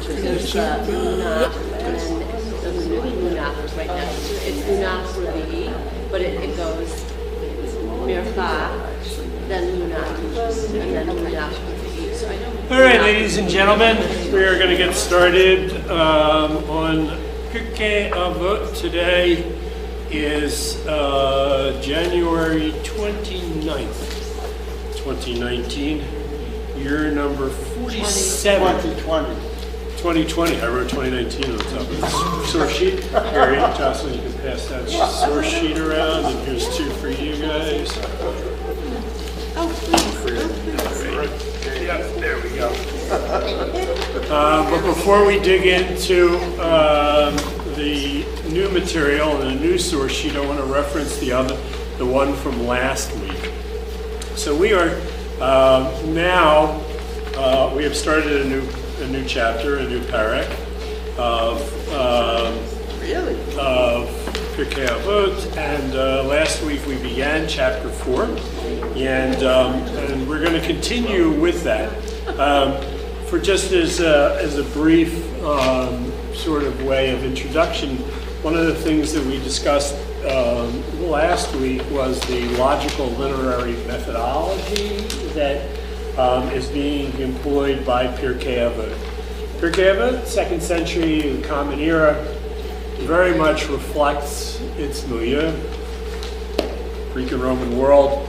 There's Munach, and then the Munach right next to it. It's Munach Revi'i, but it goes Mircha, then Munach, and then Munach Revi'i. So I know. All right, ladies and gentlemen, we are going to get started on Pirkei Avot. Today is January 29th, 2019, year number 47. 2020. I wrote 2019 on the top of the source sheet. Here, Jocelyn, you can pass that source sheet around, and here's two for you guys. Oh, please. Yeah, there we go. But before we dig into the new material and the new source sheet, I want to reference the one from last week. So we are now we have started a new chapter, a new parak of Pirkei Avot, and last week we began chapter 4, and we're going to continue with that. For just as a brief sort of way of introduction, one of the things that we discussed last week was the logical literary methodology that is being employed by Pirkei Avot. Pirkei Avot, 2nd century, Common Era, very much reflects its milieu, Greek and Roman world,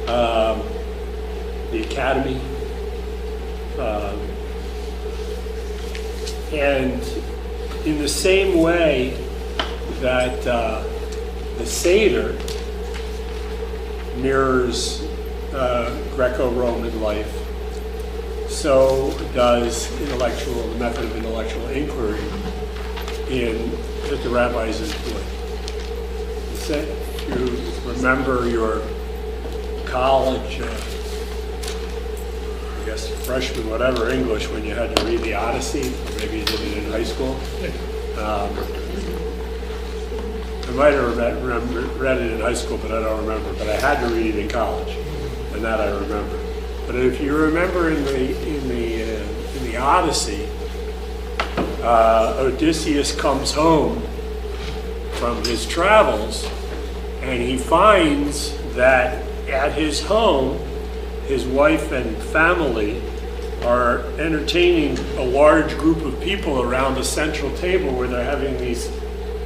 the academy, and in the same way that the Seder mirrors Greco-Roman life, so does the method of intellectual inquiry that the rabbis employ. If you remember your college, I guess freshman, whatever, English, when you had to read the Odyssey, or maybe you did it in high school. I might have read it in high school, but I don't remember. But I had to read it in college, and that I remember. But if you remember in the Odyssey, Odysseus comes home from his travels, and he finds that at his home, his wife and family are entertaining a large group of people around a central table where they're having these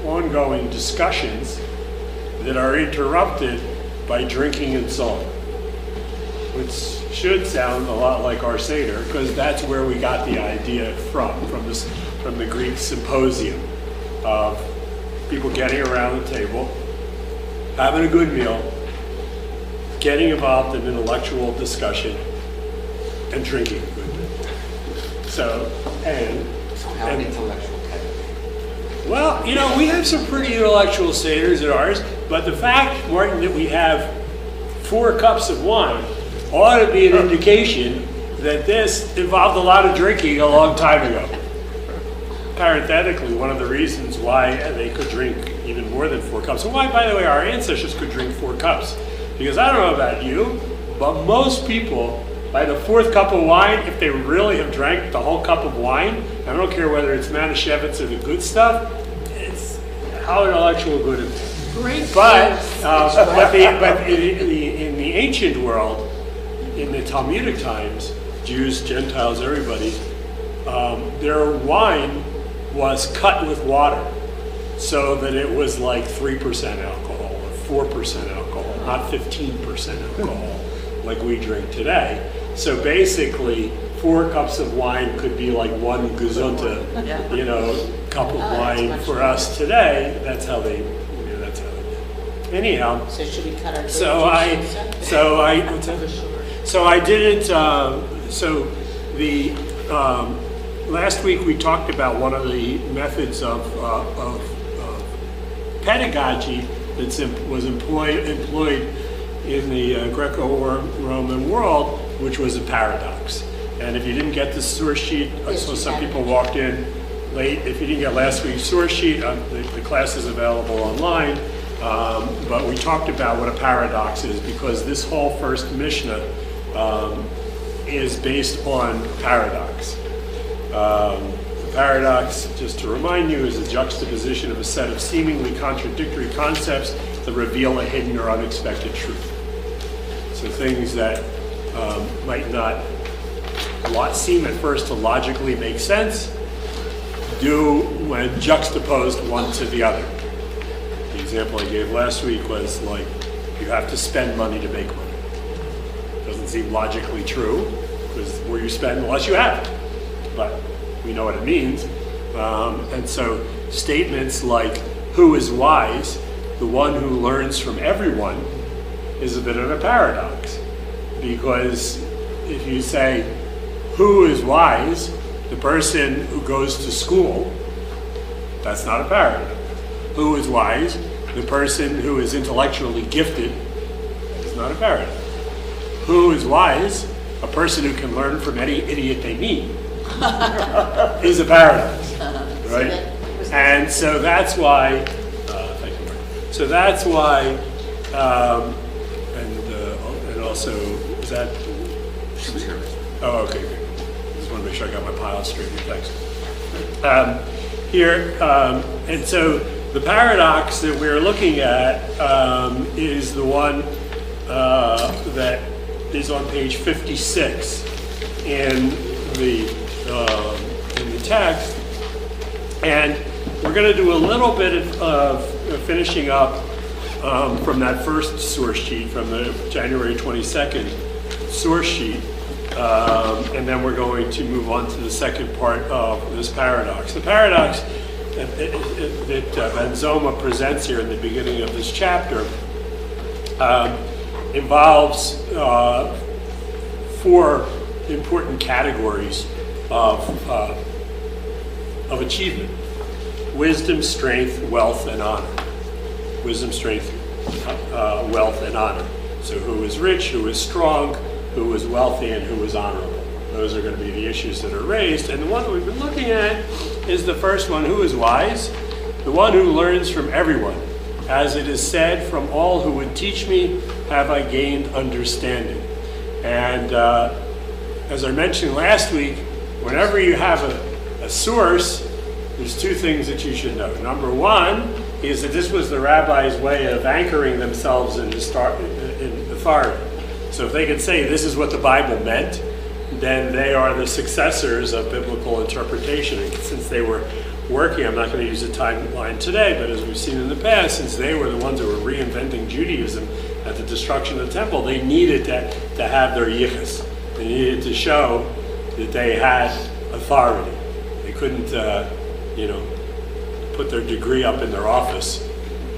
ongoing discussions that are interrupted by drinking and song, which should sound a lot like our Seder, because that's where we got the idea from the Greek symposium of people getting around the table, having a good meal, getting involved in intellectual discussion, and drinking a good meal. So how intellectual? Well, we have some pretty intellectual Seders at ours, but the fact, Martin, that we have 4 cups of wine ought to be an indication that this involved a lot of drinking a long time ago. Parenthetically, one of the reasons why they could drink even more than 4 cups, and why, by the way, our ancestors could drink 4 cups, because I don't know about you, but most people, by the 4th cup of wine, if they really have drank the whole cup of wine, I don't care whether it's Manischewitz or the good stuff, it's how intellectual good it is. Great. But in the ancient world, in the Talmudic times, Jews, Gentiles, everybody, their wine was cut with water, so that it was like 3% alcohol or 4% alcohol, not 15% alcohol like we drink today. So basically, 4 cups of wine could be like 1 Gesundte, cup of wine for us today. That's how they did. Anyhow, So should we cut our last week we talked about one of the methods of pedagogy that was employed in the Greco-Roman world, which was a paradox. And if you didn't get the source sheet, I saw some people walked in late. If you didn't get last week's source sheet, the class is available online. But we talked about what a paradox is, because this whole first Mishnah is based on paradox. The paradox, just to remind you, is a juxtaposition of a set of seemingly contradictory concepts that reveal a hidden or unexpected truth. So things that might not seem at first to logically make sense do when juxtaposed one to the other. The example I gave last week was like, you have to spend money to make money. Doesn't seem logically true, because the more you spend, the less you have. But we know what it means. And so statements like, who is wise, the one who learns from everyone, is a bit of a paradox. Because if you say, who is wise, the person who goes to school, that's not a paradox. Who is wise, the person who is intellectually gifted, is not a paradox. Who is wise, a person who can learn from any idiot they meet, is a paradox, right? And so that's why, thank you, Mark. So that's why, and also, is that? She was here. Oh, okay, good. Just want to make sure I got my pile straight here, thanks. And so the paradox that we're looking at is the one that is on page 56 in the text, and we're going to do a little bit of finishing up from that first source sheet, from the January 22nd source sheet, and then we're going to move on to the second part of this paradox. The paradox that Ben Zoma presents here in the beginning of this chapter involves four important categories of achievement: wisdom, strength, wealth, and honor. Wisdom, strength, wealth, and honor. So who is rich, who is strong, who is wealthy, and who is honorable. Those are going to be the issues that are raised. And the one that we've been looking at is the first one: who is wise? The one who learns from everyone. As it is said, from all who would teach me have I gained understanding. And as I mentioned last week, whenever you have a source, there's two things that you should know. Number one is that this was the rabbi's way of anchoring themselves in authority. So if they could say this is what the Bible meant, then they are the successors of biblical interpretation. And since they were working, I'm not going to use a timeline today, but as we've seen in the past, since they were the ones who were reinventing Judaism at the destruction of the temple, they needed to have their yichus. They needed to show that they had authority. They couldn't, put their degree up in their office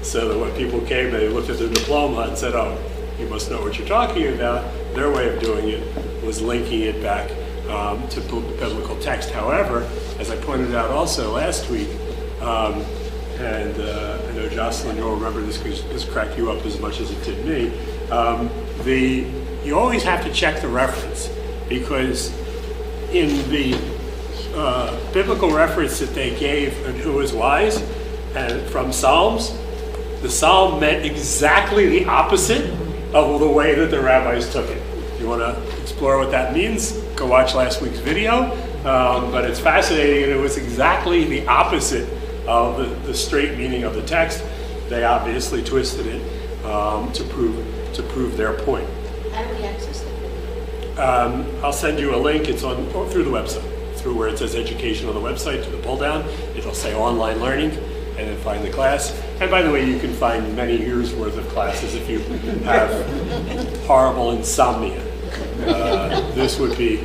so that when people came, they looked at their diploma and said, oh, you must know what you're talking about. Their way of doing it was linking it back to biblical text. However, as I pointed out also last week, and I know Jocelyn, you'll remember this because this cracked you up as much as it did me, you always have to check the reference, because in the biblical reference that they gave on who is wise and from Psalms, the Psalm meant exactly the opposite of the way that the rabbis took it. If you want to explore what that means, go watch last week's video, but it's fascinating, and it was exactly the opposite of the straight meaning of the text. They obviously twisted it to prove their point. How do we access that? I'll send you a link. It's on through the website, through where it says education on the website, to the pull down. It'll say online learning, and then find the class. And by the way, you can find many years worth of classes if you have horrible insomnia. This would be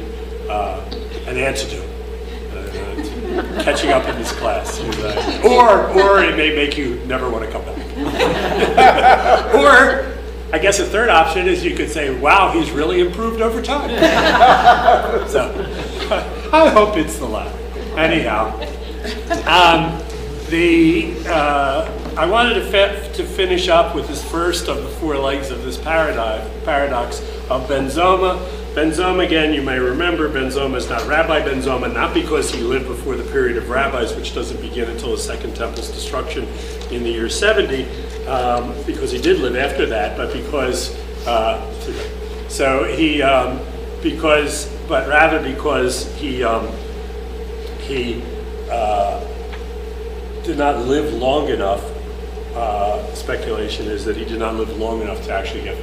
an antidote. Catching up in this class, or it may make you never want to come back. Or I guess a third option is you could say, wow, he's really improved over time. So I hope it's the latter. Anyhow, I wanted to finish up with this first of the four legs of this paradox of Ben Zoma. Ben Zoma, again, you may remember, Ben Zoma is not Rabbi Ben Zoma, not because he lived before the period of rabbis, which doesn't begin until the Second Temple's destruction in the year 70, because he did live after that, but because he he did not live long enough. Speculation is that he did not live long enough to actually get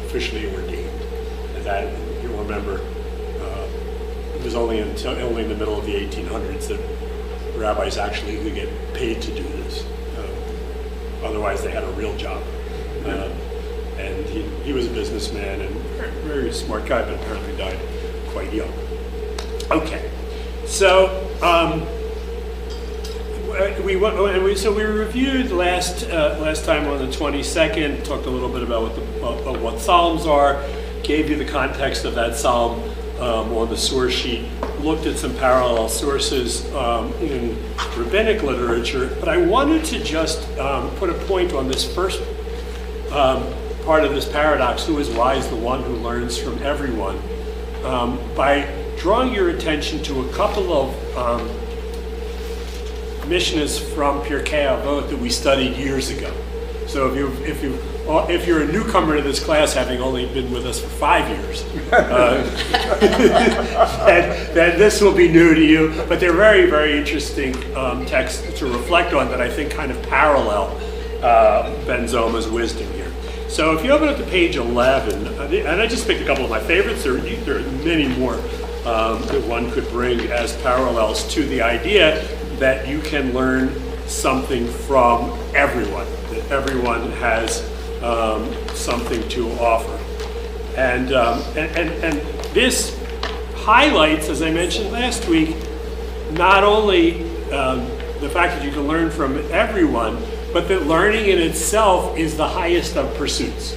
officially ordained. And that, you'll remember, it was only in the middle of the 1800s that rabbis actually could get paid to do this. Otherwise, they had a real job. And he was a businessman and very smart guy, but apparently died quite young. Okay, so we reviewed last time on the 22nd, talked a little bit about what Psalms are, gave you the context of that Psalm on the source sheet, looked at some parallel sources in rabbinic literature, but I wanted to just put a point on this first part of this paradox, who is wise, the one who learns from everyone, by drawing your attention to a couple of Mishnahs from Pirkei Avot that we studied years ago. So if you're a newcomer to this class, having only been with us for 5 years, then this will be new to you. But they're very, very interesting texts to reflect on that I think kind of parallel Ben Zoma's wisdom here. So if you open up to page 11, and I just picked a couple of my favorites, there are many more that one could bring as parallels to the idea that you can learn something from everyone, that everyone has something to offer. And this highlights, as I mentioned last week, not only the fact that you can learn from everyone, but that learning in itself is the highest of pursuits.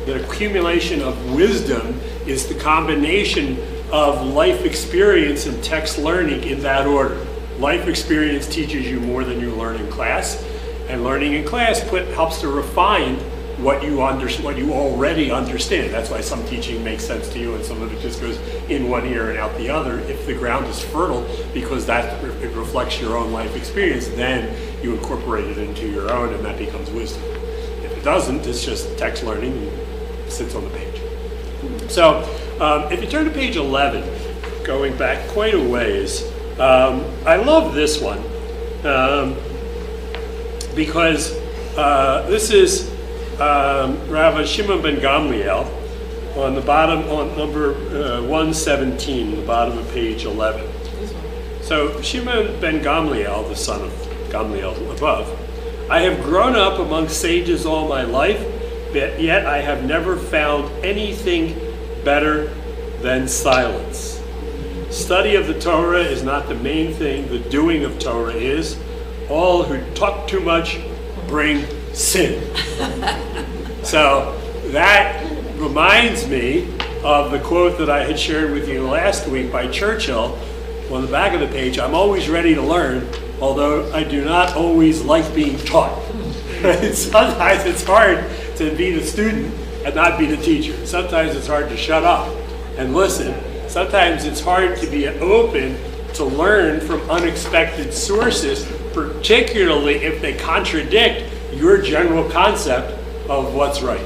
The accumulation of wisdom is the combination of life experience and text learning in that order. Life experience teaches you more than you learn in class, and learning in class helps to refine what you already understand. That's why some teaching makes sense to you and some of it just goes in one ear and out the other. If the ground is fertile because it reflects your own life experience, then you incorporate it into your own and that becomes wisdom. If it doesn't, it's just text learning and sits on the page. So if you turn to page 11, going back quite a ways, I love this one because this is Rav Shimon ben Gamliel on the bottom, on number 117, the bottom of page 11. So Shimon ben Gamliel, the son of Gamliel above, I have grown up among sages all my life, but yet I have never found anything better than silence. Study of the Torah is not the main thing, the doing of Torah is. All who talk too much bring sin. So that reminds me of the quote that I had shared with you last week by Churchill on the back of the page. I'm always ready to learn, although I do not always like being taught. Sometimes it's hard to be the student and not be the teacher. Sometimes it's hard to shut up and listen. Sometimes it's hard to be open to learn from unexpected sources, particularly if they contradict your general concept of what's right.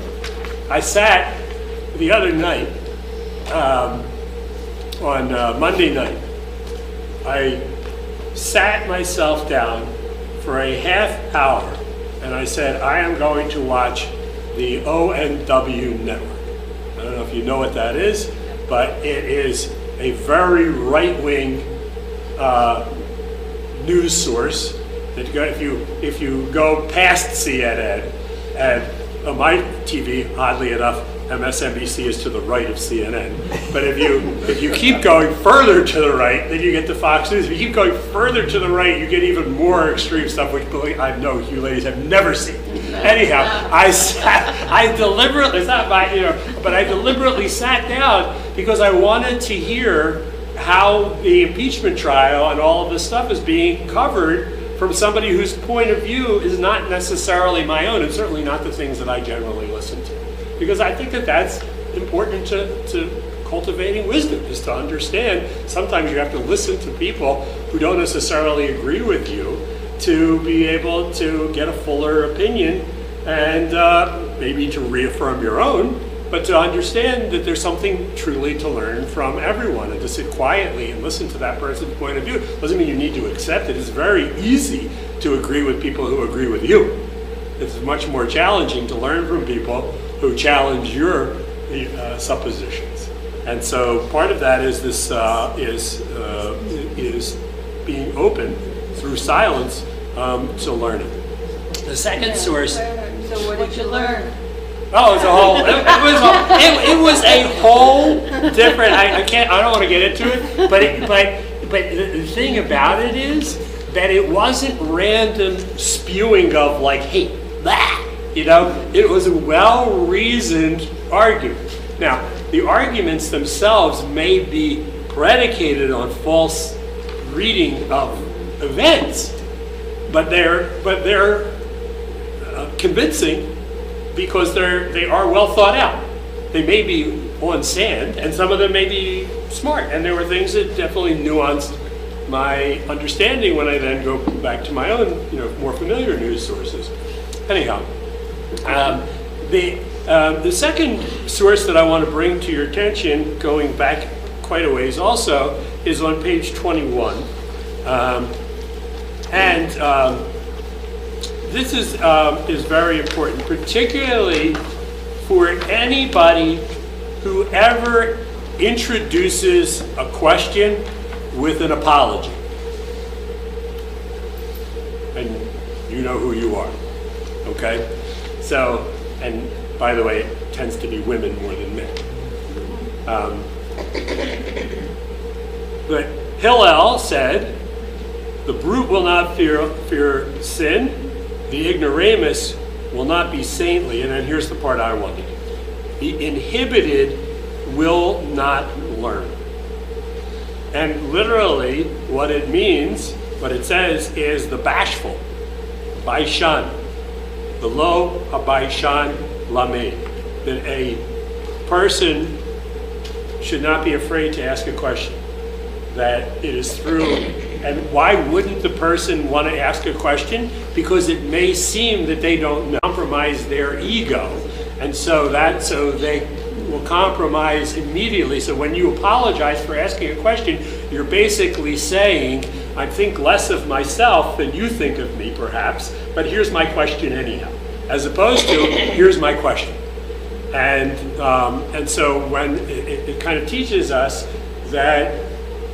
I sat the other night, on Monday night, I sat myself down for a half hour and I said, I am going to watch the ONW network. I don't know if you know what that is, but it is a very right-wing news source that if you go past CNN, and on my TV, oddly enough, MSNBC is to the right of CNN. But if you keep going further to the right, then you get to Fox News. If you keep going further to the right, you get even more extreme stuff, which I know you ladies have never seen. Anyhow, I deliberately sat down because I wanted to hear how the impeachment trial and all of this stuff is being covered from somebody whose point of view is not necessarily my own, and certainly not the things that I generally listen to. Because I think that that's important to cultivating wisdom, is to understand sometimes you have to listen to people who don't necessarily agree with you to be able to get a fuller opinion and maybe to reaffirm your own, but to understand that there's something truly to learn from everyone, and to sit quietly and listen to that person's point of view. Doesn't mean you need to accept it. It's very easy to agree with people who agree with you. It's much more challenging to learn from people who challenge your suppositions. And so part of that is this is being open through silence to learning. The second source. So what did you learn? Oh, it's a whole. It was a whole different. I don't want to get into it. But the thing about it is that it wasn't random spewing of like hate. Blah, it was a well-reasoned argument. Now, the arguments themselves may be predicated on false reading of events, but they're convincing. Because they are well thought out. They may be on sand, and some of them may be smart. And there were things that definitely nuanced my understanding when I then go back to my own, more familiar news sources. Anyhow, the second source that I want to bring to your attention, going back quite a ways also, is on page 21. This is very important, particularly for anybody who ever introduces a question with an apology. And you know who you are, okay? So, and by the way, it tends to be women more than men. But Hillel said, the brute will not fear sin, the ignoramus will not be saintly, and then here's the part I wanted. The inhibited will not learn. And literally, what it means, what it says, is the bashful, baishan, the lo habaishan lamed, that a person should not be afraid to ask a question, that it is through. And why wouldn't the person want to ask a question? Because it may seem that they don't compromise their ego, and so they will compromise immediately. So when you apologize for asking a question, you're basically saying, I think less of myself than you think of me, perhaps, but here's my question anyhow, as opposed to, here's my question. And so when it kind of teaches us that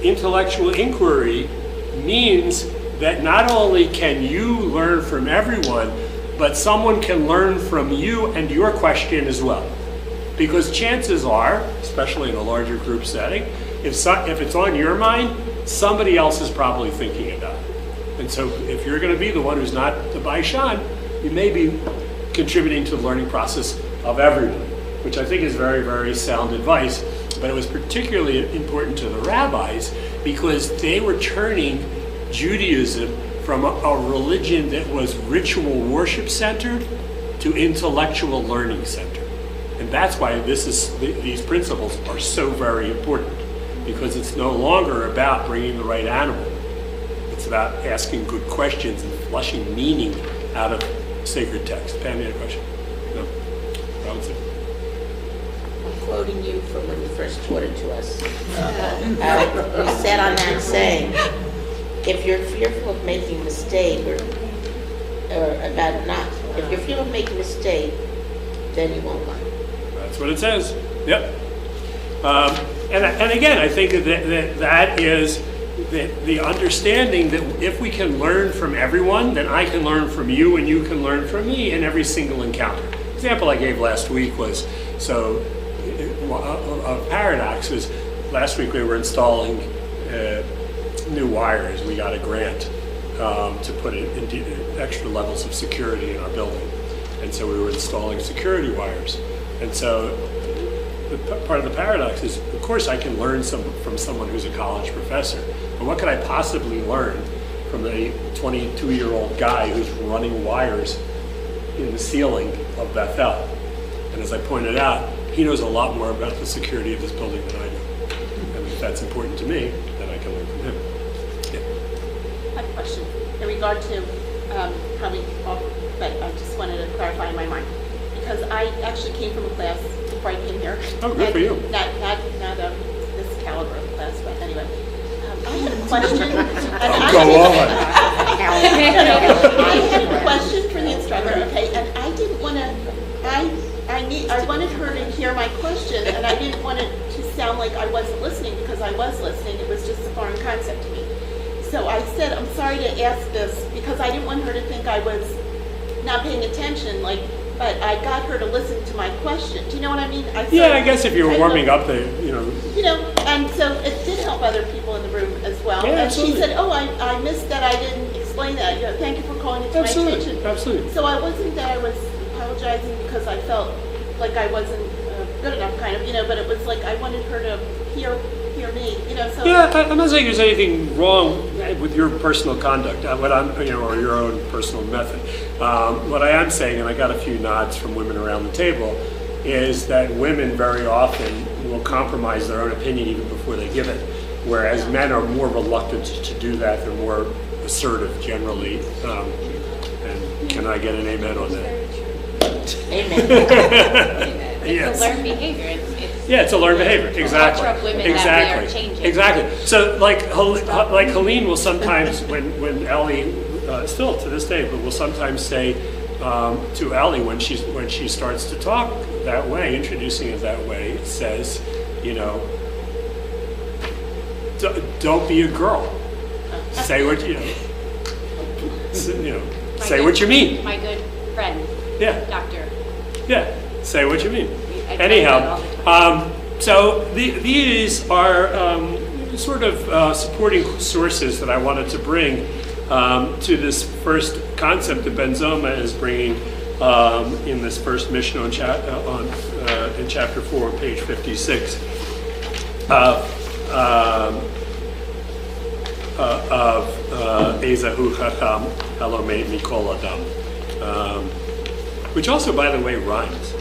intellectual inquiry means that not only can you learn from everyone, but someone can learn from you and your question as well. Because chances are, especially in a larger group setting, if it's on your mind, somebody else is probably thinking about it. And so if you're going to be the one who's not the Baishan, you may be contributing to the learning process of everyone, which I think is very, very sound advice. But it was particularly important to the rabbis because they were turning Judaism from a religion that was ritual worship centered to intellectual learning centered. And that's why these principles are so very important, because it's no longer about bringing the right animal. It's about asking good questions and flushing meaning out of sacred text. Pam, you had a question? No? Robinson? Quoting you from when you first taught it to us. You said on that saying, if you're fearful of making a mistake if you're fearful of making a mistake, then you won't learn. That's what it says. Yep. And again, I think that is the understanding that if we can learn from everyone, then I can learn from you and you can learn from me in every single encounter. The example I gave last week was, a paradox was, last week we were installing new wires. We got a grant to put in extra levels of security in our building. And so we were installing security wires. And so part of the paradox is, of course, I can learn from someone who's a college professor. But what could I possibly learn from a 22-year-old guy who's running wires in the ceiling of Bethel? And as I pointed out, he knows a lot more about the security of this building than I do. And if that's important to me, then I can learn from him. Yeah. I have a question in regard to probably, but I just wanted to clarify in my mind. Because I actually came from a class before I came here. Oh, good for you. Not this caliber of class, but anyway. I had a question. Go on. I had a question for the instructor, okay, and I didn't want to, I wanted her to hear my question, and I didn't want it to sound like I wasn't listening, because I was listening. It was just a foreign concept to me. So I said, I'm sorry to ask this, because I didn't want her to think I was not paying attention, but I got her to listen to my question. Do you know what I mean? Yeah, I guess if you were warming up the, and so it did help other people in the room as well. Yeah, and absolutely. she said, oh, I missed that, I didn't explain that. Thank you for calling it to my attention. Absolutely. So I wasn't that I was apologizing because I felt like I wasn't good enough, kind of, but it was like I wanted her to hear me, so. Yeah, I'm not saying there's anything wrong with your personal conduct, or your own personal method. What I am saying, and I got a few nods from women around the table, is that women very often will compromise their own opinion even before they give it, whereas men are more reluctant to do that. They're more assertive generally. And can I get an amen on that? Amen. Yes. It's a learned behavior. It's a learned behavior. Exactly. Culture of women that we are changing. Exactly. So, like Helene will sometimes, when Ellie, still to this day, but will sometimes say to Ellie when she starts to talk that way, introducing it that way, says, don't be a girl. Say what say what you mean. My good friend, Yeah. Doctor. Yeah. Say what you mean. I tell that Anyhow, all the time. so these are sort of supporting sources that I wanted to bring to this first concept that Ben Zoma is bringing in this first mission in chapter 4 on page 56 of Ezahu Chacham Halomei Mikol Adam, which also, by the way, rhymes.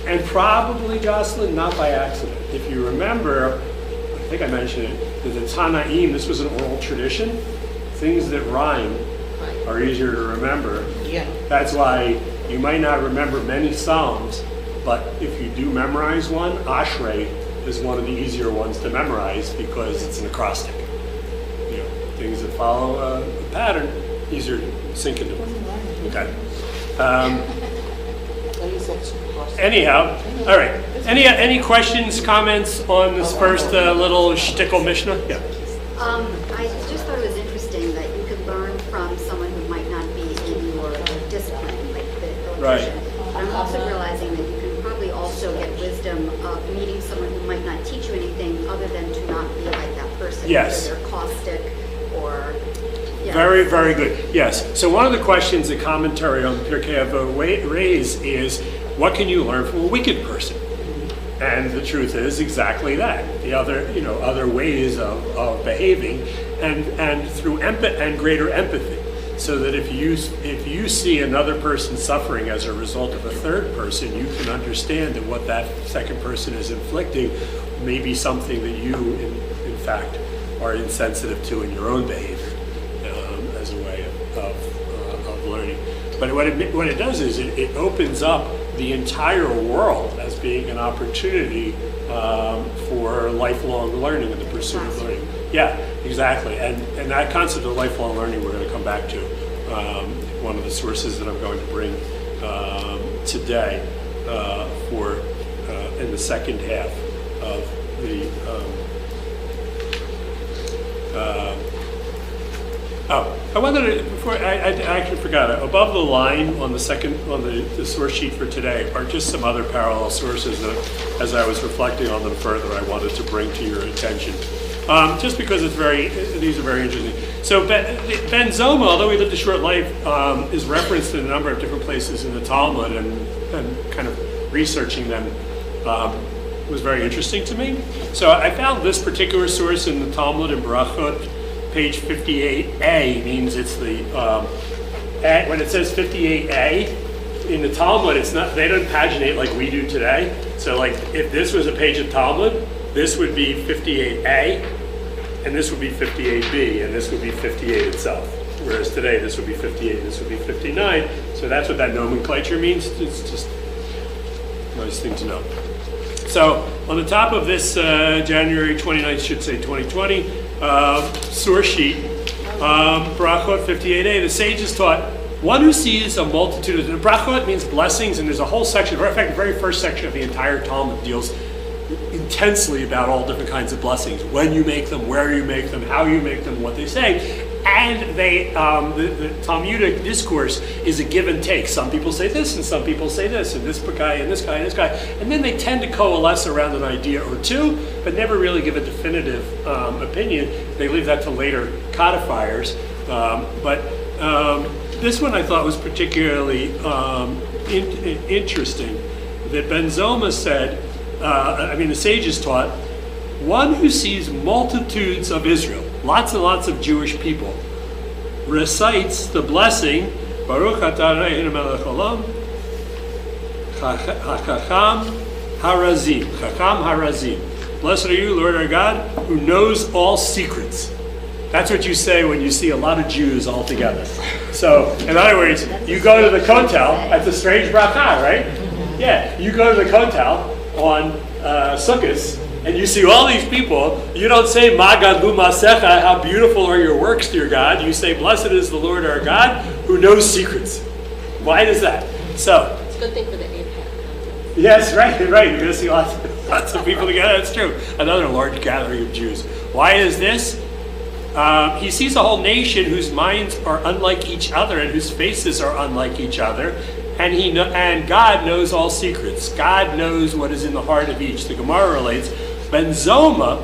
And probably, Jocelyn, not by accident. If you remember, I think I mentioned it, that the Tanaim, this was an oral tradition. Things that rhyme are easier to remember. Yeah. That's why you might not remember many Psalms, but if you do memorize one, Ashrei is one of the easier ones to memorize because it's an acrostic. Things that follow a pattern, easier to sink into. Okay. Anyhow, all right. Any questions, comments on this first little shtickle Mishnah? Yeah. I just thought it was interesting that you could learn from someone who might not be in your discipline, like the electrician. But I'm also realizing that you can probably also get wisdom of meeting someone who might not teach you anything other than to not be like that person. Yes. Whether they're caustic or... Yeah. Very, very good. Yes. So one of the questions the commentary on Pirkei Avot raise is, what can you learn from a wicked person? And the truth is exactly that. The other ways of behaving, and through and greater empathy, so that if you see another person suffering as a result of a third person, you can understand that what that second person is inflicting may be something that you, in fact, are insensitive to in your own behavior, as a way of learning. But what it does is it opens up the entire world as being an opportunity for lifelong learning and the pursuit of learning. Yeah, exactly. And that concept of lifelong learning we're going to come back to. One of the sources that I'm going to bring today in the second half of the I wanted to, before I actually forgot it. Above the line on the source sheet for today are just some other parallel sources that, as I was reflecting on them further, I wanted to bring to your attention. Just because these are very interesting. So Ben Zoma, although he lived a short life, is referenced in a number of different places in the Talmud, and kind of researching them was very interesting to me. So I found this particular source in the Talmud in Berachot. Page 58a means it's the when it says 58a in the Talmud, it's not, they don't paginate like we do today. So like if this was a page of Talmud, this would be 58a, and this would be 58b, and this would be 58 itself. Whereas today this would be 58, and this would be 59. So that's what that nomenclature means. It's just Nice thing to know. So on the top of this January 29th, should say 2020, source sheet, Brachot 58a, the sages taught, one who sees a multitude of, Brachot means blessings, and there's a whole section, in fact, the very first section of the entire Talmud deals intensely about all different kinds of blessings, when you make them, where you make them, how you make them, what they say. And the Talmudic discourse is a give and take. Some people say this, and some people say this, and this guy, and this guy, and this guy. And then they tend to coalesce around an idea or two, but never really give a definitive opinion. They leave that to later codifiers. But this one I thought was particularly interesting, that Ben Zoma said, the sages taught, one who sees multitudes of Israel, lots and lots of Jewish people, recites the blessing, Baruch atah Eloheinu melech olam, Chacham harazim. Blessed are you, Lord our God, who knows all secrets. That's what you say when you see a lot of Jews all together. So, in other words, you go to the kotel, that's a strange bracha, right? Yeah, you go to the kotel on Sukkot, and you see all these people, you don't say, Magad lu masecha, how beautiful are your works, dear God. You say, blessed is the Lord our God, who knows secrets. Why does that? So, It's a good thing for the APAC. yes, right. You're going to see lots of people together. That's true. Another large gathering of Jews. Why is this? He sees a whole nation whose minds are unlike each other and whose faces are unlike each other. And God knows all secrets. God knows what is in the heart of each. The Gemara relates, Ben Zoma,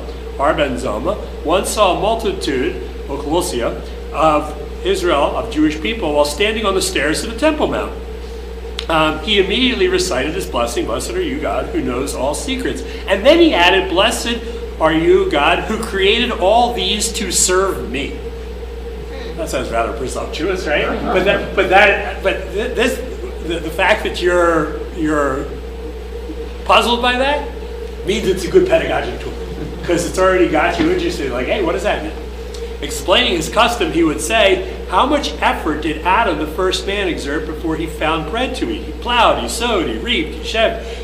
once saw a multitude, Okolosia, of Israel, of Jewish people, while standing on the stairs of the Temple Mount. He immediately recited this blessing, blessed are you, God, who knows all secrets. And then he added, blessed are you, God, who created all these to serve me. That sounds rather presumptuous, right? The fact that you're puzzled by that means it's a good pedagogic tool, because it's already got you interested. Like, hey, what does that mean? Explaining his custom, he would say, how much effort did Adam, the first man, exert before he found bread to eat? He plowed, he sowed, he reaped, he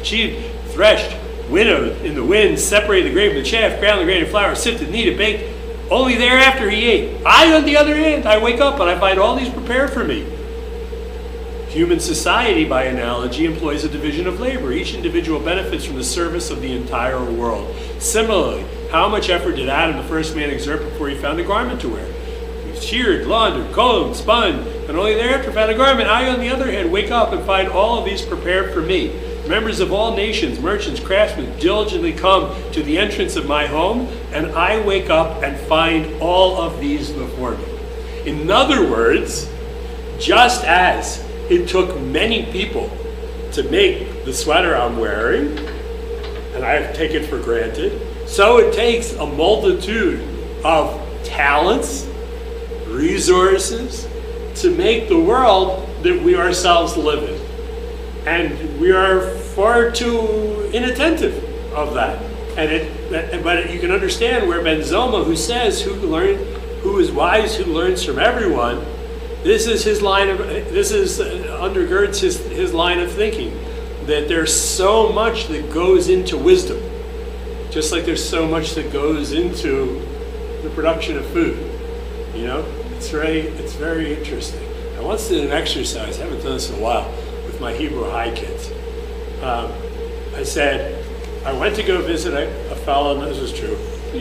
sheaved, threshed, winnowed in the wind, separated the grain from the chaff, ground the grain and flour, sifted, kneaded, baked. Only thereafter he ate. I, on the other hand, I wake up and I find all these prepared for me. Human society, by analogy, employs a division of labor. Each individual benefits from the service of the entire world. Similarly, how much effort did Adam, the first man, exert before he found a garment to wear? He sheared, laundered, combed, spun, and only thereafter found a garment. I, on the other hand, wake up and find all of these prepared for me. Members of all nations, merchants, craftsmen, diligently come to the entrance of my home, and I wake up and find all of these before me. In other words, just as it took many people to make the sweater I'm wearing, and I take it for granted, so it takes a multitude of talents, resources, to make the world that we ourselves live in. And we are far too inattentive of that. But you can understand where Ben Zoma, who says, who is wise, who learns from everyone, this is his line of, undergirds his line of thinking, that there's so much that goes into wisdom, just like there's so much that goes into the production of food. You know, it's very interesting. I once did an exercise, I haven't done this in a while, with my Hebrew High kids. I said, I went to go visit a fellow, and this was true,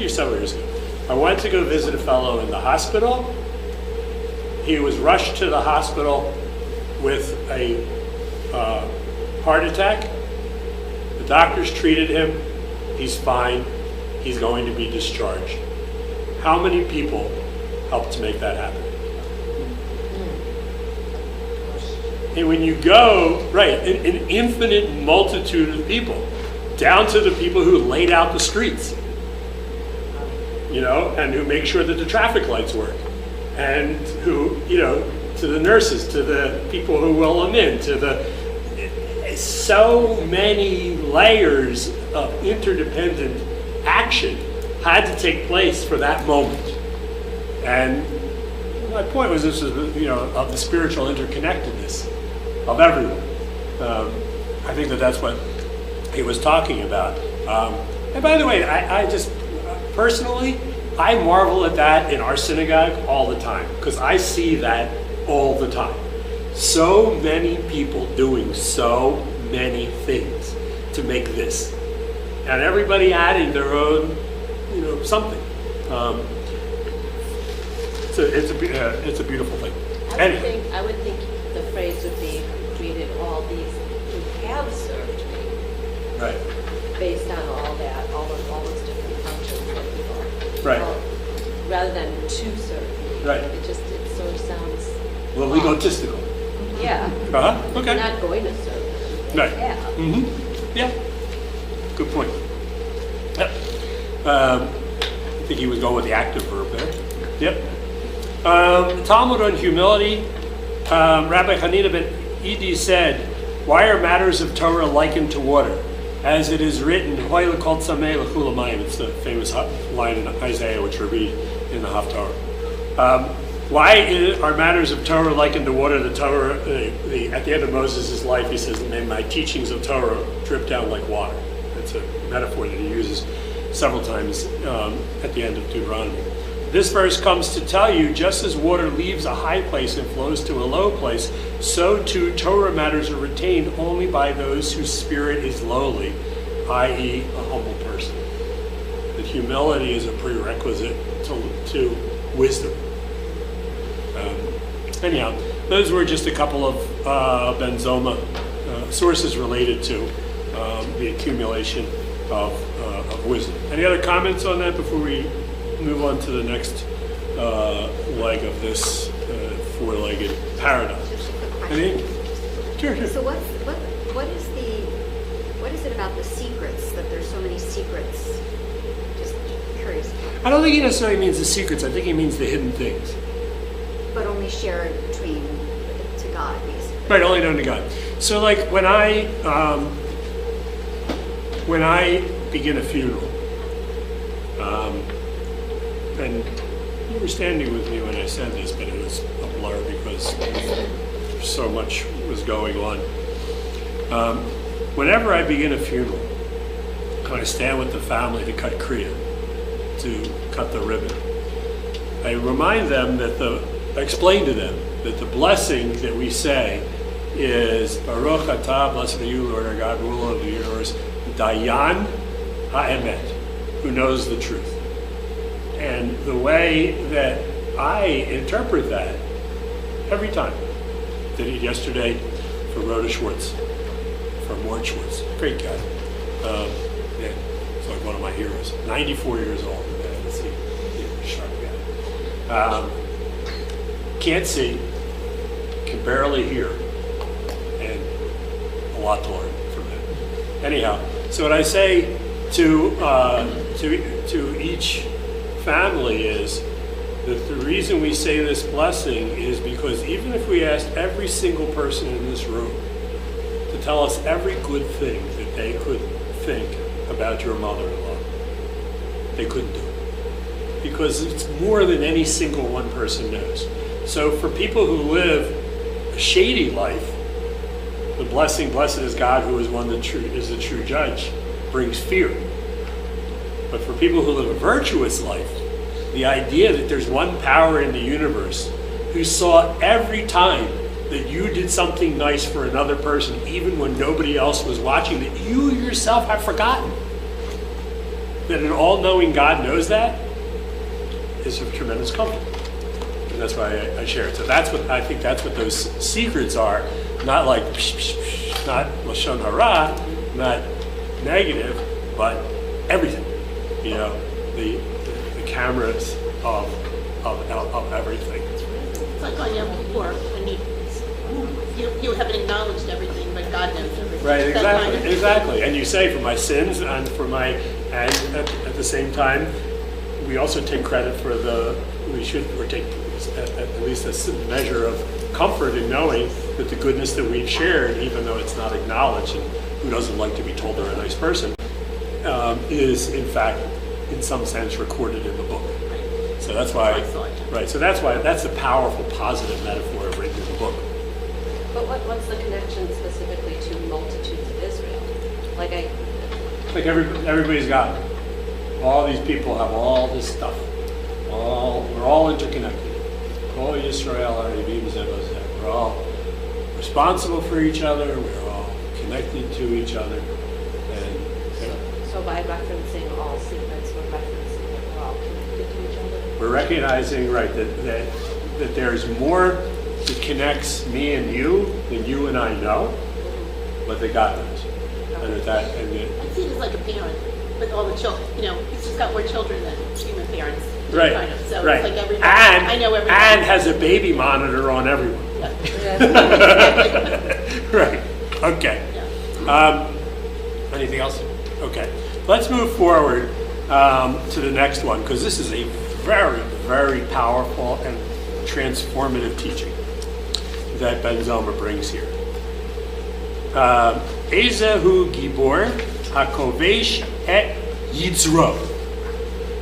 several years ago. I went to go visit a fellow in the hospital. He was rushed to the hospital with a heart attack. The doctors treated him. He's fine. He's going to be discharged. How many people helped to make that happen? And when you go, right, an infinite multitude of people, down to the people who laid out the streets, you know, and who make sure that the traffic lights work, and who, you know, to the nurses, to the people who will them in, to the, so many layers of interdependent action had to take place for that moment. And my point was, this is, you know, of the spiritual interconnectedness of everyone. I think that's what he was talking about. And by the way, I just, personally, I marvel at that in our synagogue all the time, because I see that all the time. So many people doing so many things to make this. And everybody adding their own, something. It's a beautiful thing. Anyway. I would think the phrase would be greeted all these who have served me, Right. based on all those different functions that people. Right. Rather than to serve me. Right. It sort of sounds. A little egotistical. Yeah. Uh-huh, okay. You're not going to serve them. Right. Yeah. Mm-hmm. Yeah. Good point. Yep. I think he was going with the active verb there. Yep. Talmud on humility. Rabbi Hanina ben Edi said, "Why are matters of Torah likened to water? As it is written, Hoy l'kol tzameh l'chul hamayim." It's the famous line in Isaiah, which we read in the Haftarah. Why are matters of Torah likened to water? The Torah, at the end of Moses' life, he says, "May my teachings of Torah drip down like water." That's a metaphor that he uses several times at the end of Deuteronomy. This verse comes to tell you, just as water leaves a high place and flows to a low place, so too Torah matters are retained only by those whose spirit is lowly, i.e. a humble person. That humility is a prerequisite to wisdom. Anyhow, those were just a couple of Ben Zoma sources related to the accumulation of wisdom. Any other comments on that before we move on to the next leg of this four-legged paradigm? Just a quick question. Anything? Sure. So what is it about the secrets, that there's so many secrets? Just curious. I don't think he necessarily means the secrets. I think he means the hidden things. But only shared to God, basically. Right, only known to God. So, like when I begin a funeral, and you were standing with me when I said this, but it was a blur because so much was going on. Whenever I begin a funeral, I stand with the family to cut kriya, to cut the ribbon. I remind them that I explain to them that the blessing that we say is Baruch Atah, blessed are you, Lord our God, ruler of the universe, Dayan HaEmet, who knows the truth. And the way that I interpret that every time, did it yesterday for Rhoda Schwartz, for Mort Schwartz, great guy. Yeah, it's like one of my heroes, 94 years old. Let's see, sharp guy. Can't see, can barely hear, and a lot to learn from him. Anyhow, so what I say to each family is that the reason we say this blessing is because even if we asked every single person in this room to tell us every good thing that they could think about your mother-in-law, they couldn't do it. Because it's more than any single one person knows. So for people who live a shady life, the blessing, blessed is God who is the true judge, brings fear. But for people who live a virtuous life, the idea that there's one power in the universe who saw every time that you did something nice for another person, even when nobody else was watching, that you yourself have forgotten. That an all-knowing God knows that is of tremendous comfort. And that's why I share it. So I think that's what those secrets are. Not like, not Lashon Hara, not negative, but everything. The cameras of everything. It's like on Yom Kippur, when you haven't acknowledged everything, but God knows everything. Right, That kind of- exactly. And you say for my sins and at the same time, we also take credit for take at least a measure of comfort in knowing that the goodness that we've shared, even though it's not acknowledged, and who doesn't like to be told they're a nice person, is in fact, in some sense, recorded in the book. So that's why, right, so that's a powerful, positive metaphor of written in the book. But what's the connection specifically to multitudes of Israel? Like Like everybody's got, all these people have all this stuff. We're all interconnected. Kol Yisrael Arivim Ze B'Zeh. We're all responsible for each other. We're all connected to each other. And so by referencing all secrets, we're referencing that we're all connected to each other. we're recognizing, right, that there's more that connects me and you than you and I know, but that God knows. And that I see it as like a parent with all the children, he's just got more children than human parents. right, Kind of. So right. it's like everybody, And, I know everybody. and has a baby monitor on everyone. Right, okay. Yeah. Anything else? Okay. Let's move forward to the next one, because this is a very, very powerful and transformative teaching that Ben Zoma brings here. Ezehu Gibor HaKovesh et Yitzro.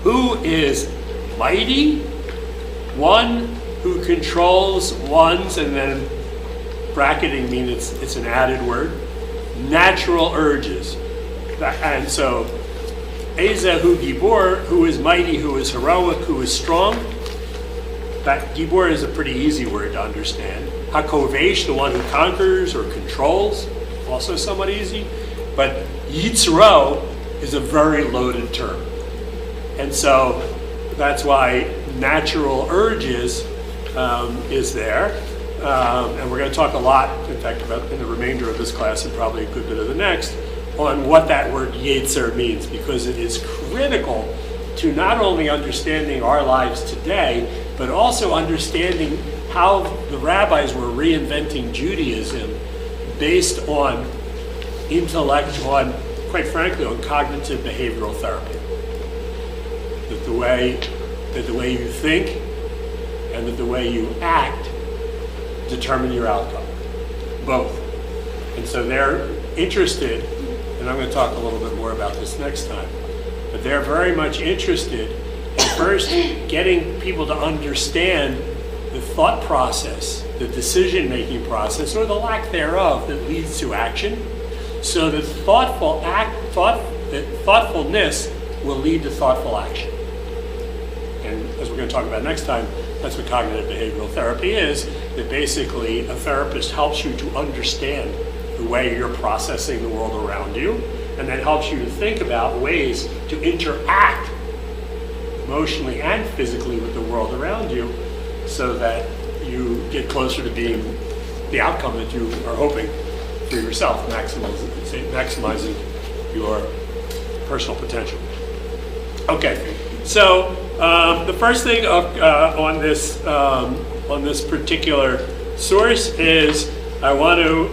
Who is mighty, one who controls one's, and then bracketing means it's an added word, natural urges. And so, Ezehu Gibor, who is mighty, who is heroic, who is strong. That Gibor is a pretty easy word to understand. HaKovesh, the one who conquers or controls, also somewhat easy. But Yitzro is a very loaded term. And so that's why natural urges is there. And we're going to talk a lot, in fact, about in the remainder of this class and probably a good bit of the next, on what that word Yetzer means, because it is critical to not only understanding our lives today, but also understanding how the rabbis were reinventing Judaism based on intellect, quite frankly, on cognitive behavioral therapy. That the way you think and that the way you act determine your outcome, both. And so they're interested, and I'm going to talk a little bit more about this next time, but they're very much interested in first getting people to understand the thought process, the decision-making process, or the lack thereof that leads to action, so that thoughtfulness will lead to thoughtful action. And as we're going to talk about next time, that's what cognitive behavioral therapy is, that basically a therapist helps you to understand the way you're processing the world around you, and then helps you to think about ways to interact emotionally and physically with the world around you, so that you get closer to being the outcome that you are hoping for yourself, maximizing your personal potential. Okay, so the first thing on this particular source is I want to,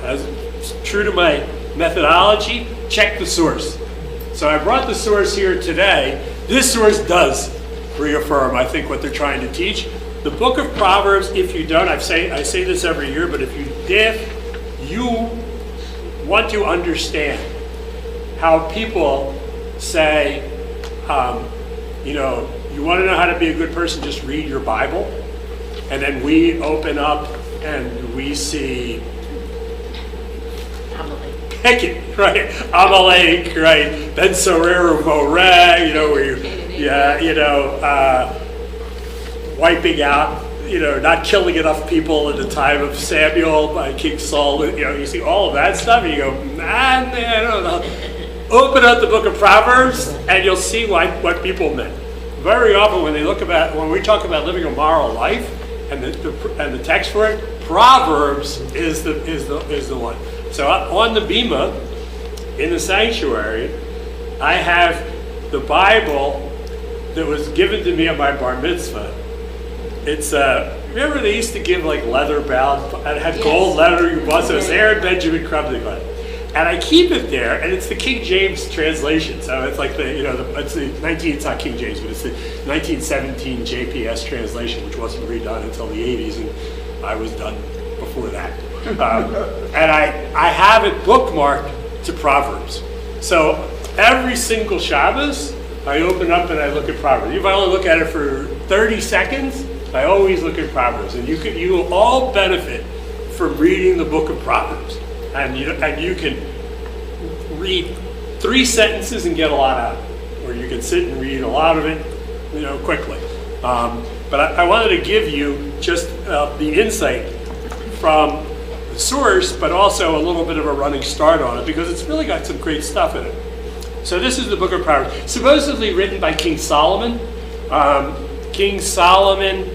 as true to my methodology, check the source. So I brought the source here today. This source does reaffirm, I think, what they're trying to teach. The book of Proverbs, if you don't, I say this every year, but if you want to understand how people say, you want to know how to be a good person, just read your Bible. And then we open up and we see Amalek, right? Ben Sorer Moreh, wiping out, not killing enough people in the time of Samuel by King Saul. You see all of that stuff, and you go, I don't know. Open up the book of Proverbs, and you'll see what people meant. Very often, when we talk about living a moral life, and the text for it, Proverbs is the one. So on the bima in the sanctuary, I have the Bible that was given to me at my bar mitzvah. It's remember they used to give like leather bound, and it had gold letter. You bought, so it's Aaron Benjamin Crumbly. And I keep it there, and it's the King James translation. So it's like it's not King James, but it's the 1917 JPS translation, which wasn't redone until the 80s, and I was done before that. And I have it bookmarked to Proverbs. So every single Shabbos, I open up and I look at Proverbs. If I only look at it for 30 seconds, I always look at Proverbs. And you will all benefit from reading the book of Proverbs. And you can read 3 sentences and get a lot out of it, or you can sit and read a lot of it, quickly. But I wanted to give you just the insight from the source, but also a little bit of a running start on it, because it's really got some great stuff in it. So this is the book of Proverbs, supposedly written by King Solomon. King Solomon,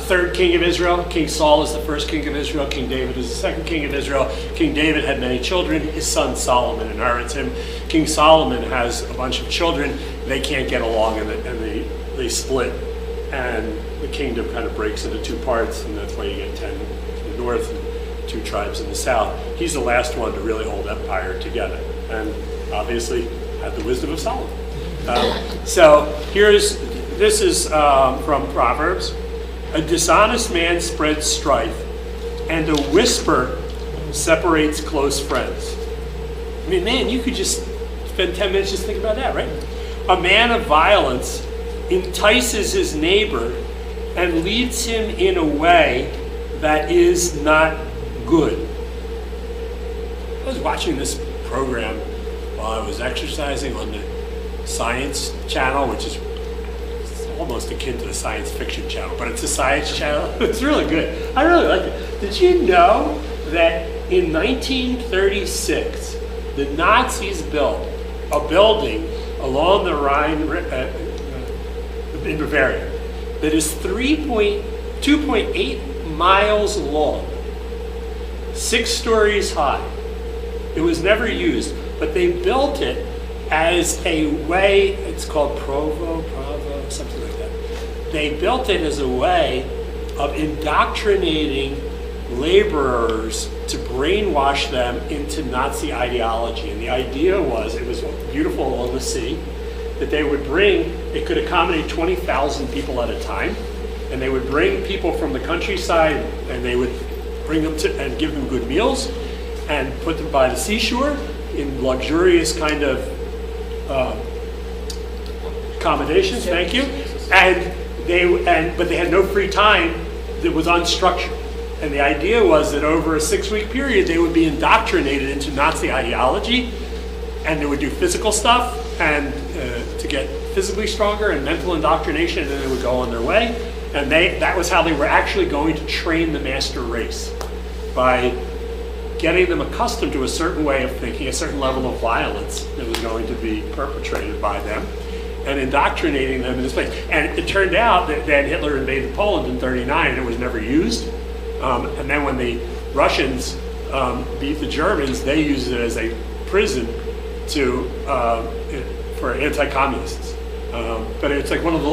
third king of Israel. King Saul is the first king of Israel. King David is the second king of Israel. King David had many children. His son Solomon inherits him. King Solomon has a bunch of children. They can't get along, and they split. And the kingdom kind of breaks into 2 parts, and that's why you get 10 in the north and 2 tribes in the south. He's the last one to really hold empire together, and obviously had the wisdom of Solomon. So this is from Proverbs. A dishonest man spreads strife, and a whisper separates close friends. I mean, man, you could just spend 10 minutes just thinking about that, right? A man of violence entices his neighbor and leads him in a way that is not good. I was watching this program while I was exercising on the Science Channel, which is almost akin to the science fiction channel, but it's a science channel. It's really good. I really like it. Did you know that in 1936, the Nazis built a building along the Rhine in Bavaria that is 2.8 miles long, 6 stories high. It was never used, but they built it as a way, it's called Provo, something like that. They built it as a way of indoctrinating laborers to brainwash them into Nazi ideology. And the idea was, it was beautiful along the sea, that they would bring, it could accommodate 20,000 people at a time, and they would bring people from the countryside, and they would bring them to, and give them good meals, and put them by the seashore in luxurious kind of accommodations, thank you, but they had no free time that was unstructured. And the idea was that over a 6-week period, they would be indoctrinated into Nazi ideology, and they would do physical stuff and to get physically stronger, and mental indoctrination, and then they would go on their way. And that was how they were actually going to train the master race, by getting them accustomed to a certain way of thinking, a certain level of violence that was going to be perpetrated by them, and indoctrinating them in this way. And it turned out that Hitler invaded Poland in 1939, and it was never used. And then when the Russians beat the Germans, they used it as a prison for anti-communists. But it's like one of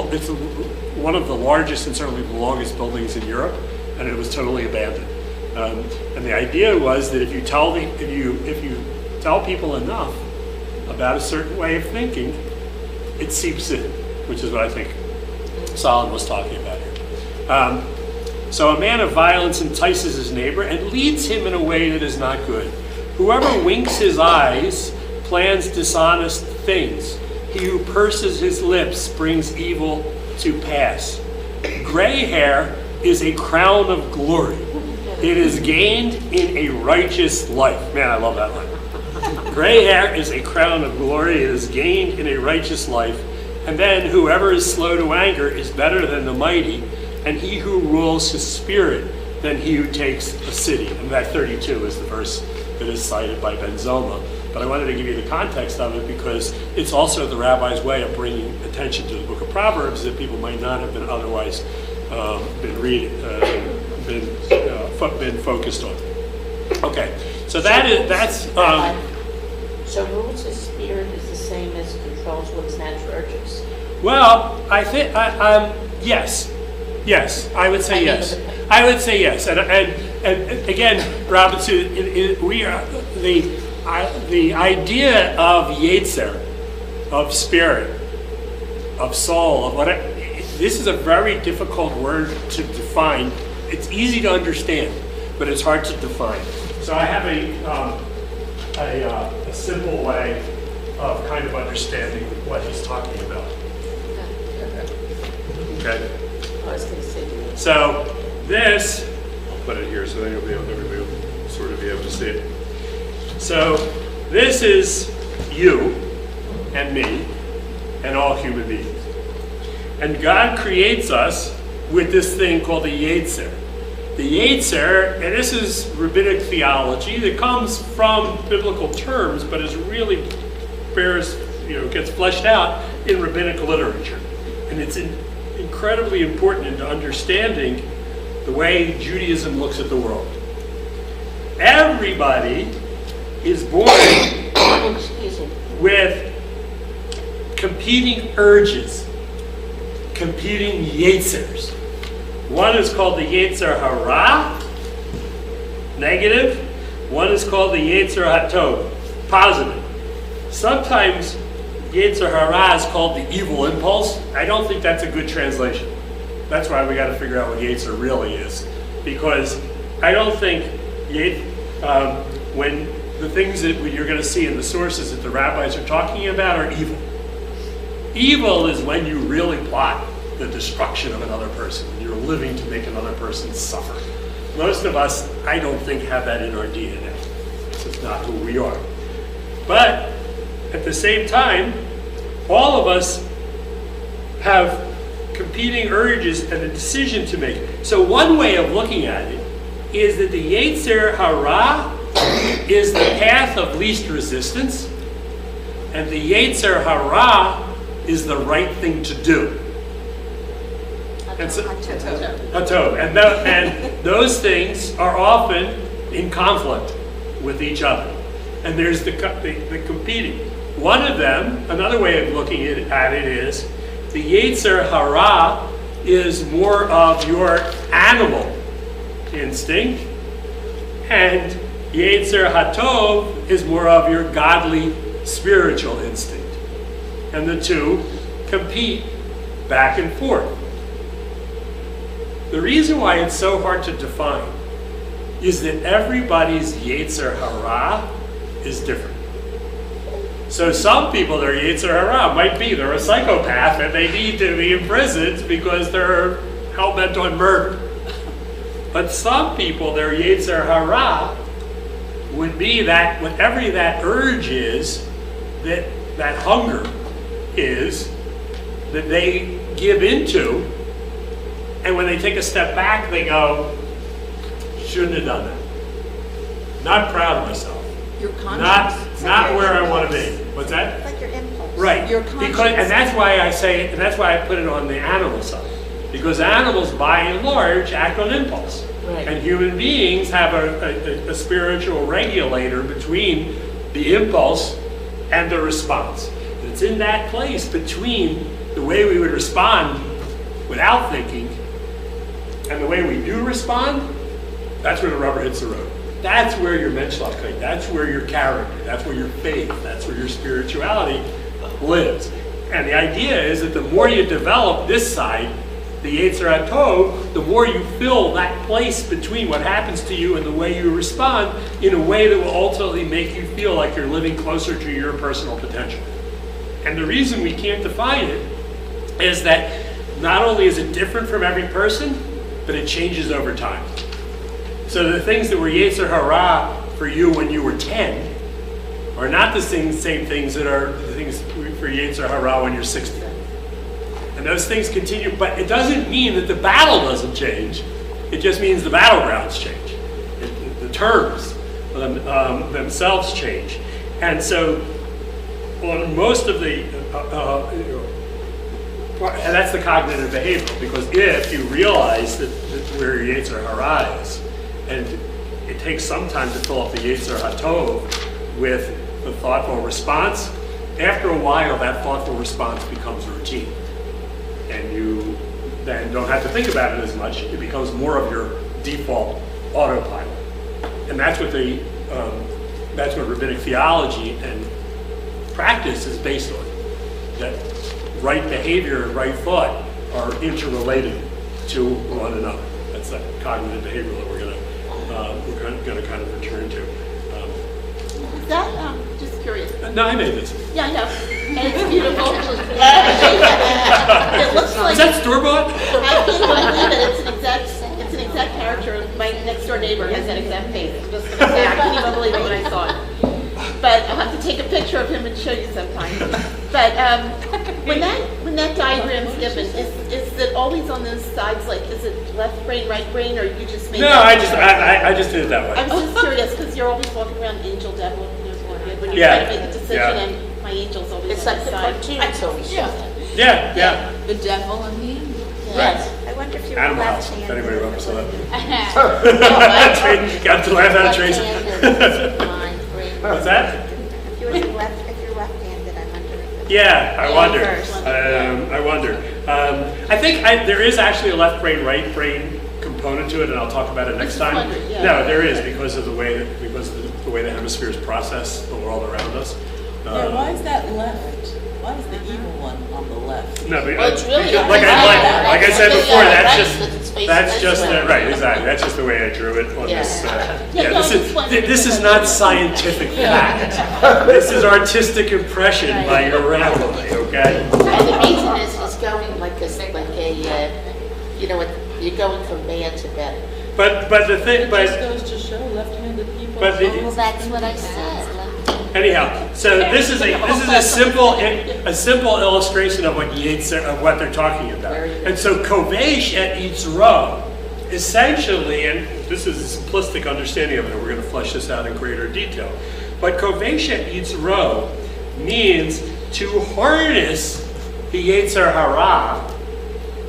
the largest and certainly the longest buildings in Europe, and it was totally abandoned. And the idea was that if you tell people enough about a certain way of thinking, it seeps in, which is what I think Solomon was talking about here. So a man of violence entices his neighbor and leads him in a way that is not good. Whoever winks his eyes plans dishonest things. He who purses his lips brings evil to pass. Gray hair is a crown of glory. It is gained in a righteous life. Man, I love that line. Gray hair is a crown of glory. It is gained in a righteous life. And then whoever is slow to anger is better than the mighty, and he who rules his spirit than he who takes a city. And that 32 is the verse that is cited by Ben Zoma. But I wanted to give you the context of it because it's also the rabbi's way of bringing attention to the book of Proverbs that people might not have been otherwise been reading, been focused on. Okay, so that's. So rules his spirit is the same as controls one's natural urges. Well, I think yes. Yes, I would say yes. I would say yes. And again, Robinson, we are the idea of Yetzer, of spirit, of soul, of whatever. This is a very difficult word to define. It's easy to understand, but it's hard to define. So I have a simple way of kind of understanding what he's talking about. Okay. So this, I'll put it here so then everybody will sort of be able to see it. So this is you and me and all human beings. And God creates us with this thing called the Yetzer. The Yetzer, and this is rabbinic theology that comes from biblical terms, but is really gets fleshed out in rabbinic literature. And it's incredibly important into understanding the way Judaism looks at the world. Everybody is born with competing urges, competing Yetzers. One is called the Yetzer Hara, negative. One is called the Yetzer Hatov, positive. Sometimes Yetzer Hara is called the evil impulse. I don't think that's a good translation. That's why we got to figure out what Yetzer really is. Because I don't think when the things that you're going to see in the sources that the rabbis are talking about are evil. Evil is when you really plot the destruction of another person. You're living to make another person suffer. Most of us, I don't think, have that in our DNA. It's just not who we are. But at the same time, all of us have competing urges and a decision to make. So one way of looking at it is that the Yetzer Hara is the path of least resistance, and the Yetzer Hara is the right thing to do. And so, Hatov. And those things are often in conflict with each other. And there's the competing. One of them, another way of looking at it is, the Yetzer Hara is more of your animal instinct, and Yetzer Hatov is more of your godly spiritual instinct. And the two compete back and forth. The reason why it's so hard to define is that everybody's Yetzer Hara is different. So some people, their Yetzer Hara might be they're a psychopath and they need to be imprisoned because they're hell-bent on murder. But some people, their Yetzer Hara would be that whatever that urge is, that hunger is, that they give into, and when they take a step back, they go, shouldn't have done that. Not proud of myself. Your conscience. Not where I want to be. What's that? It's like your impulse. Right. Your conscience. And that's why I say, and that's why I put it on the animal side. Because animals, by and large, act on impulse. Right. And human beings have a spiritual regulator between the impulse and the response. It's in that place between the way we would respond without thinking and the way we do respond. That's where the rubber hits the road. That's where your menschlichkeit, that's where your character, that's where your faith, that's where your spirituality lives. And the idea is that the more you develop this side, the Yetzer Hatov, the more you fill that place between what happens to you and the way you respond in a way that will ultimately make you feel like you're living closer to your personal potential. And the reason we can't define it is that not only is it different from every person, but it changes over time. So the things that were Yetzer Hara for you when you were 10 are not the same things that are the things for Yetzer Hara when you're 60. And those things continue, but it doesn't mean that the battle doesn't change. It just means the battlegrounds change. The terms themselves change. And so on most of the, and that's the cognitive behavioral, because if you realize that where your Yetzer Hara is, and it takes some time to fill up the Yetzer Hatov with the thoughtful response, after a while that thoughtful response becomes routine. And you then don't have to think about it as much. It becomes more of your default autopilot. And that's what that's what rabbinic theology and practice is based on. That right behavior and right thought are interrelated to one another. That's that cognitive behavioral that we're going to kind of return to. Is that, just curious. No, I made this. Yeah, I know. And it's beautiful. It looks like. Is that store-bought? I can't believe it. It's an exact character. My next door neighbor has that exact face. I'm just gonna say, I can't even believe it when I saw it. but I'll have to take a picture of him and show you sometime. But when that diagram's given, is it always on those sides? Like, is it left brain, right brain, or you just made? No, I just did it that I way. was just curious because you're always walking around angel devil when you're Yeah. trying to make a decision, Yeah. and my angel's always It's on like the the side. cartoons always show that. Yeah. The devil and the angel. Yes. I wonder if you were Animal House, left-handed. if anybody remembers that. Left-handed. Got to laugh at Tracy. Mind, brain. What's that? If you're left-handed, I wonder if. Yeah, I wonder. First. I wonder. I think there is actually a left brain, right brain component to it, and I'll talk about it next I time. just wondered, yeah. No, there is because of the way the hemispheres process the world around us. Yeah, why is that left? Why is the evil one on the left? No, but Well, it's really like I right. said before, Yeah, that's right, just because it's facing that's this just way. right, exactly. That's just the way I drew it on Yeah. this. Yeah, no, I just wondered This if is it not was- scientific fact. This is artistic impression by your rabbi. Okay. And the reason is it's going like a, you're going from bad to better. But the thing, It just goes to show left-handed people. But the- Well, that's what I said. anyhow, so this is a simple illustration of what they're talking about. And so Kovesh et Yitzro, essentially, and this is a simplistic understanding of it, and we're going to flesh this out in greater detail. But Kovesh et Yitzro means to harness the Yetzer Hara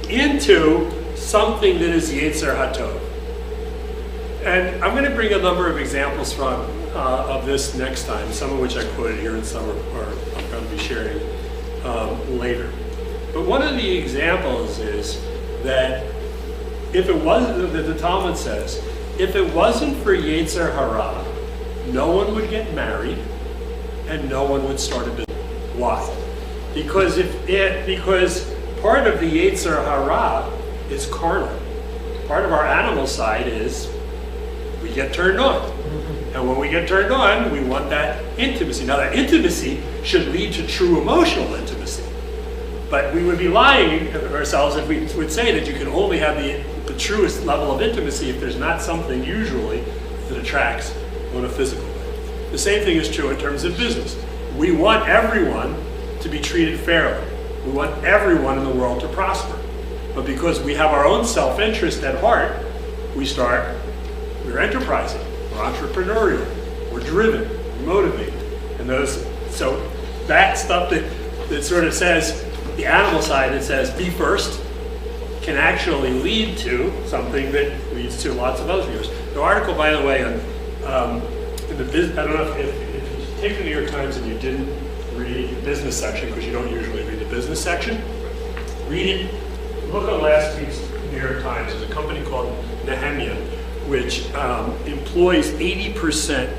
into something that is Yetzer Hatov. And I'm going to bring a number of examples of this next time, some of which I quoted here and some are I'm going to be sharing later. But one of the examples is that if it wasn't, that the Talmud says, if it wasn't for Yetzer Hara, no one would get married and no one would start a business. Why? Because because part of the Yetzer Hara is carnal. Part of our animal side is we get turned on. And when we get turned on, we want that intimacy. Now that intimacy should lead to true emotional intimacy. But we would be lying to ourselves if we would say that you can only have the truest level of intimacy if there's not something usually that attracts on a physical way. The same thing is true in terms of business. We want everyone to be treated fairly. We want everyone in the world to prosper. But because we have our own self-interest at heart, we're enterprising, we're entrepreneurial, we're driven, we're motivated. And so that stuff that sort of says, the animal side that says be first, can actually lead to something that leads to lots of other things. The article, by the way, in the business, I don't know if you take the New York Times and you didn't read the business section, because you don't usually read the business section, read it. Look at last week's New York Times. There's a company called Nehemiah, which employs 80%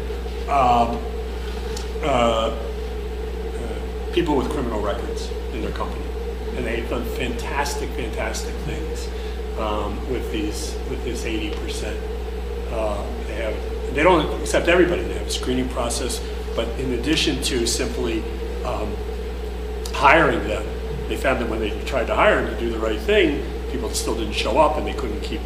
people with criminal records in their company. And they've done fantastic things with this 80%. They don't accept everybody. They have a screening process, but in addition to simply hiring them, they found that when they tried to hire them to do the right thing, people still didn't show up, and they couldn't keep,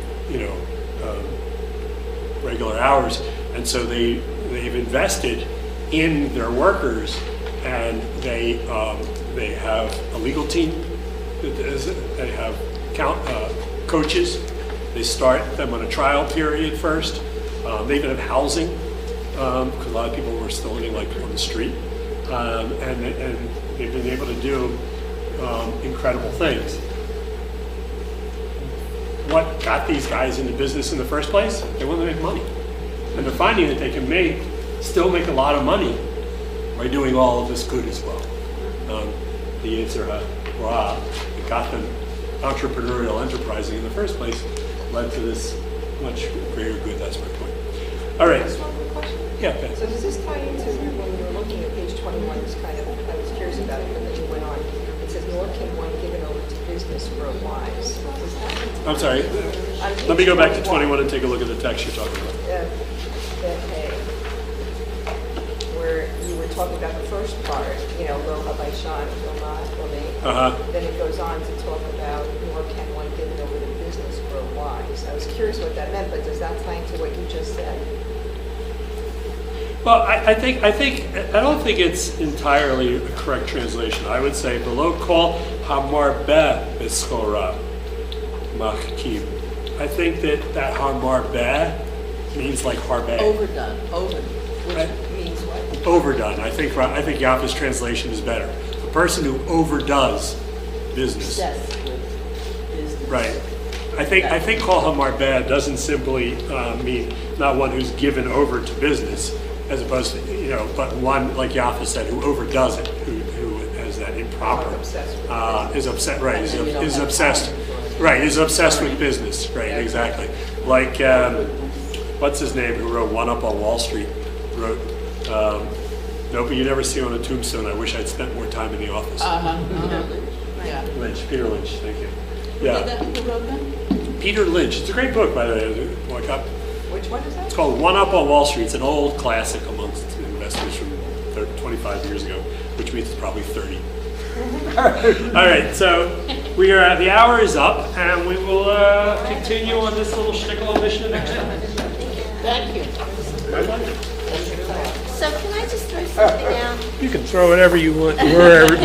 regular hours. And so they've invested in their workers, and they have a legal team. They have coaches. They start them on a trial period first. They even have housing, because a lot of people were still living like on the street, and they've been able to do incredible things. What got these guys into business in the first place? They wanted to make money, and they're finding that they can still make a lot of money by doing all of this good as well. The Yetzer Hara that got them entrepreneurial enterprising in the first place led to this much greater good. That's my point. All right. Just one quick question. Yeah. Ben. So does this tie into when you were looking at page 21, it's kind of, I was curious about it, but then you went on. It says, nor can one given over to business grow wise. Does that- I'm sorry. Let me go back to 21 and take a look at the text you're talking about. Where you were talking about the first part, Lo Habaishan, Lo Ma, Lo Me. Then it goes on to talk about, nor can one given over to business grow wise. I was curious what that meant, but does that tie into what you just said? Well, I don't think it's entirely a correct translation. I would say below kol hamarbeh b'schora machkim. I think that hamarbeh means like harbeh. Overdone, which means what? Overdone. I think Yappa's translation is better. The person who overdoes business. Obsessed with business. Right. I think kol hamarbeh doesn't simply mean not one who's given over to business, as opposed to, but one, like Yappa said, who overdoes it, who has that improper, is obsessed with business, right, exactly. Like, what's his name, who wrote One Up on Wall Street, wrote, no, but you never see on a tombstone, I wish I'd spent more time in the office. Yeah. Peter Lynch, thank you. Who wrote that? Peter Lynch, it's a great book, by the way. Which one is that? It's called One Up on Wall Street. It's an old classic amongst investors from 25 years ago, which means it's probably 30. All right, so the hour is up, and we will continue on this little shtickle of Mishnah next time. Thank you. So can I just throw something out? You can throw whatever you want, wherever.